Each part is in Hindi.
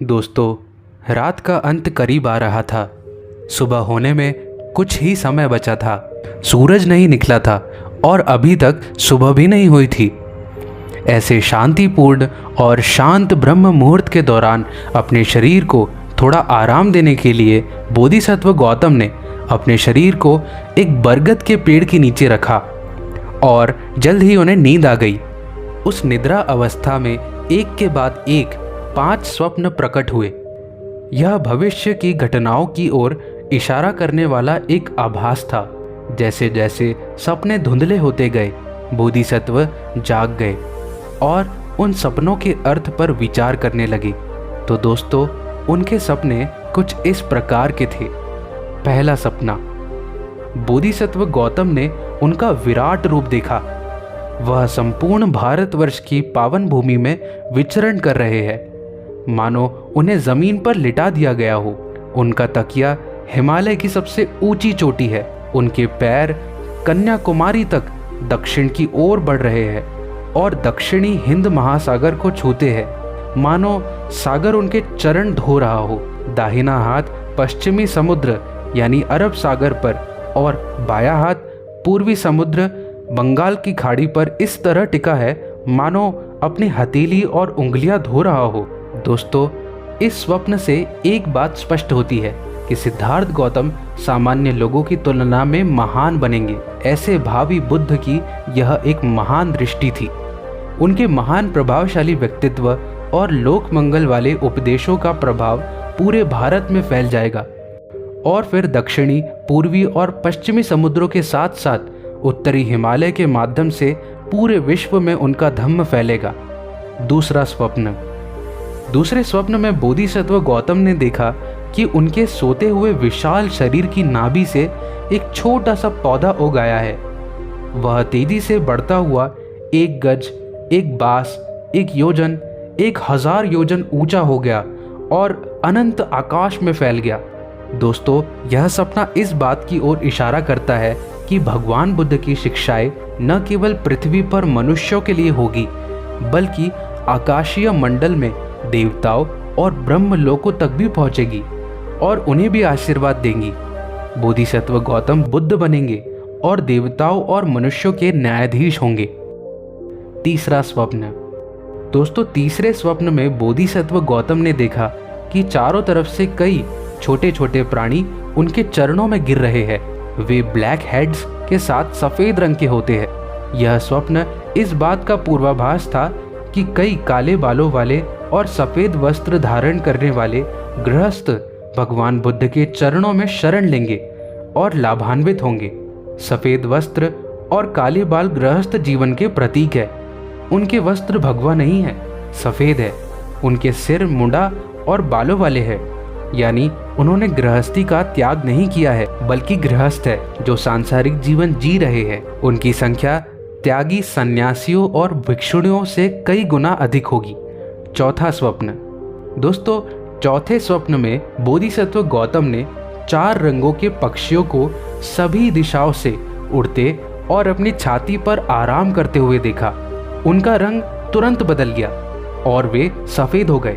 दोस्तों, रात का अंत करीब आ रहा था। सुबह होने में कुछ ही समय बचा था। सूरज नहीं निकला था और अभी तक सुबह भी नहीं हुई थी। ऐसे शांतिपूर्ण और शांत ब्रह्म मुहूर्त के दौरान अपने शरीर को थोड़ा आराम देने के लिए बोधिसत्व गौतम ने अपने शरीर को एक बरगद के पेड़ के नीचे रखा और जल्द ही उन्हें नींद आ गई। उस निद्रा अवस्था में एक के बाद एक 5 स्वप्न प्रकट हुए। यह भविष्य की घटनाओं की ओर इशारा करने वाला एक आभास था। जैसे जैसे सपने धुंधले होते गए, बोधिसत्व जाग गए और उन सपनों के अर्थ पर विचार करने लगे। तो दोस्तों, उनके सपने कुछ इस प्रकार के थे। पहला सपना, बोधिसत्व गौतम ने उनका विराट रूप देखा। वह संपूर्ण भारतवर्ष की पावन भूमि में विचरण कर रहे हैं, मानो उन्हें जमीन पर लिटा दिया गया हो। उनका तकिया हिमालय की सबसे ऊंची चोटी है। उनके पैर कन्याकुमारी तक दक्षिण की ओर बढ़ रहे हैं और दक्षिणी हिंद महासागर को छूते हैं, मानो सागर उनके चरण धो रहा हो। दाहिना हाथ पश्चिमी समुद्र यानी अरब सागर पर और बायां हाथ पूर्वी समुद्र बंगाल की खाड़ी पर इस तरह टिका है मानो अपनी हथेली और उंगलियां धो रहा हो। दोस्तों, इस स्वप्न से एक बात स्पष्ट होती है कि सिद्धार्थ गौतम सामान्य लोगों की तुलना में महान बनेंगे। ऐसे भावी बुद्ध की यह एक महान दृष्टि थी। उनके महान प्रभावशाली व्यक्तित्व और लोक मंगल वाले उपदेशों का प्रभाव पूरे भारत में फैल जाएगा और फिर दक्षिणी, पूर्वी और पश्चिमी समुद्रों के साथ साथ उत्तरी हिमालय के माध्यम से पूरे विश्व में उनका धम्म फैलेगा। दूसरे स्वप्न में बोधिसत्व गौतम ने देखा कि उनके सोते हुए विशाल शरीर की नाभि से एक छोटा सा पौधा उग आया है। वह तेजी से बढ़ता हुआ 1 गज, 1 बास, 1 योजन, 1000 योजन ऊंचा हो गया और अनंत आकाश में फैल गया। दोस्तों, यह सपना इस बात की ओर इशारा करता है कि भगवान बुद्ध की शिक्षाएं न केवल पृथ्वी पर मनुष्यों के लिए होगी, बल्कि आकाशीय मंडल में देवताओं और ब्रह्म लोकों तक भी पहुंचेगी और उन्हें भी आशीर्वाद देंगी। बोधिसत्व गौतम बुद्ध बनेंगे और देवताओं और मनुष्यों के न्यायाधीश होंगे। तीसरा स्वप्न। दोस्तों, तीसरे स्वप्न में बोधिसत्व गौतम ने देखा कि चारों तरफ से कई छोटे छोटे प्राणी उनके चरणों में गिर रहे हैं। वे ब्लैक हेड्स के साथ सफेद रंग के होते हैं। यह स्वप्न इस बात का पूर्वाभास था कि कई काले बालों वाले और सफेद वस्त्र धारण करने वाले गृहस्थ भगवान बुद्ध के चरणों में शरण लेंगे और लाभान्वित होंगे। सफेद वस्त्र और काले बाल गृहस्थ जीवन के प्रतीक है। उनके वस्त्र भगवा नहीं है, सफेद है। उनके सिर मुंडा और बालों वाले हैं, यानी उन्होंने गृहस्थी का त्याग नहीं किया है, बल्कि गृहस्थ है जो सांसारिक जीवन जी रहे हैं। उनकी संख्या त्यागी सन्यासियों और भिक्षुणियों से कई गुना अधिक होगी। चौथा स्वप्न। दोस्तों, चौथे स्वप्न में बोधिसत्व गौतम ने 4 रंगों के पक्षियों को सभी दिशाओं से उड़ते और अपनी छाती पर आराम करते हुए देखा। उनका रंग तुरंत बदल गया और वे सफेद हो गए।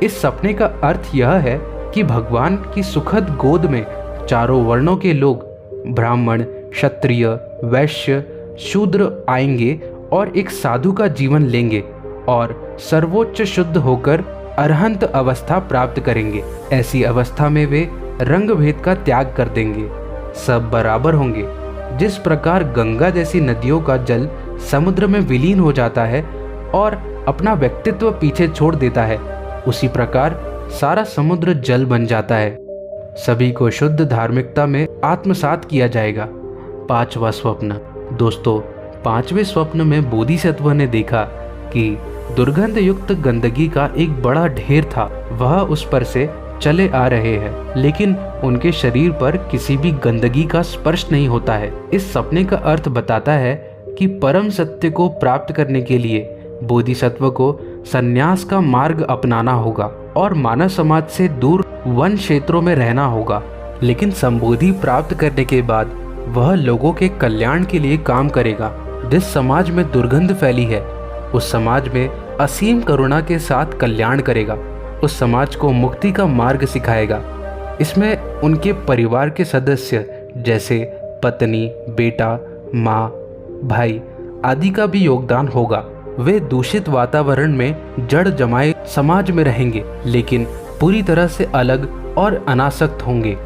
इस सपने का अर्थ यह है कि भगवान की सुखद गोद में चारों वर्णों के लोग, ब्राह्मण, क्षत्रिय, वैश्य, शूद्र आएंगे और एक साधु का जीवन लेंगे और सर्वोच्च शुद्ध होकर अरहंत अवस्था प्राप्त करेंगे। ऐसी अवस्था में वे रंग भेद का त्याग कर देंगे। सब बराबर होंगे। जिस प्रकार गंगा जैसी नदियों का जल समुद्र में विलीन हो जाता है और अपना व्यक्तित्व पीछे छोड़ देता है, उसी प्रकार सारा समुद्र जल बन जाता है। सभी को शुद्ध धार्मिकता में आत्मसात किया जाएगा। 5वां स्वप्न। दोस्तों, 5वें स्वप्न में बोधिसत्व ने देखा कि दुर्गंध युक्त गंदगी का एक बड़ा ढेर था। वह उस पर से चले आ रहे हैं, लेकिन उनके शरीर पर किसी भी गंदगी का स्पर्श नहीं होता है। इस सपने का अर्थ बताता है कि परम सत्य को प्राप्त करने के लिए बोधिसत्व को संन्यास का मार्ग अपनाना होगा और मानव समाज से दूर वन क्षेत्रों में रहना होगा। लेकिन संबोधि प्राप्त करने के बाद वह लोगों के कल्याण के लिए काम करेगा। जिस समाज में दुर्गंध फैली है, उस समाज में असीम करुणा के साथ कल्याण करेगा उस समाज को मुक्ति का मार्ग सिखाएगा। इसमें उनके परिवार के सदस्य जैसे पत्नी, बेटा, माँ, भाई आदि का भी योगदान होगा। वे दूषित वातावरण में जड़ जमाए समाज में रहेंगे, लेकिन पूरी तरह से अलग और अनासक्त होंगे।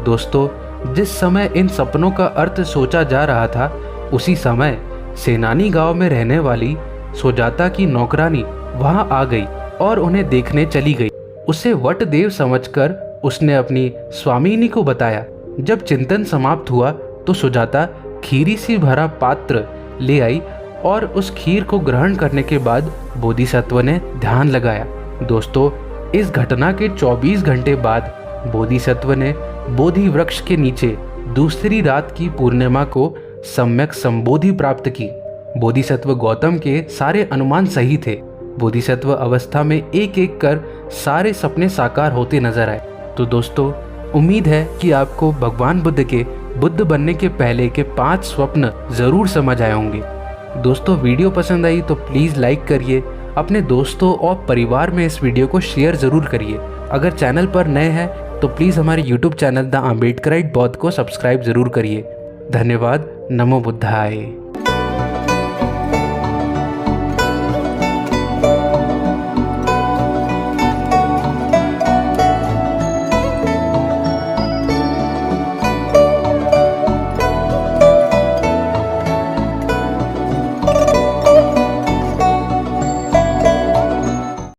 दोस्तों, जिस समय इन सपनों का अर्थ सोचा जा रहा था, उसी समय सेनानी गांव में रहने वाली सुजाता की नौकरानी वहां आ गई और उन्हें देखने चली गई। उसे वटदेव समझकर उसने अपनी स्वामिनी को बताया। जब चिंतन समाप्त हुआ तो सुजाता खीरी से भरा पात्र ले आई और उस खीर को ग्रहण करने के बाद बोधिसत्व ने ध्यान लगाया। दोस्तों, इस घटना के 24 घंटे बाद बोधिसत्व ने बोधि वृक्ष के नीचे दूसरी रात की पूर्णिमा को सम्यक संबोधि प्राप्त की। बोधिसत्व गौतम के सारे अनुमान सही थे। बोधिसत्व अवस्था में एक एक कर सारे सपने साकार होते नजर आए। तो दोस्तों, उम्मीद है कि आपको भगवान बुद्ध के बुद्ध बनने के पहले के 5 स्वप्न जरूर समझ आए होंगे। दोस्तों, वीडियो पसंद आई तो प्लीज़ लाइक करिए, अपने दोस्तों और परिवार में इस वीडियो को शेयर ज़रूर करिए। अगर चैनल पर नए हैं तो प्लीज़ हमारे YouTube चैनल द अम्बेडकराइट बौद्ध को सब्सक्राइब ज़रूर करिए। धन्यवाद। नमो बुद्धाय।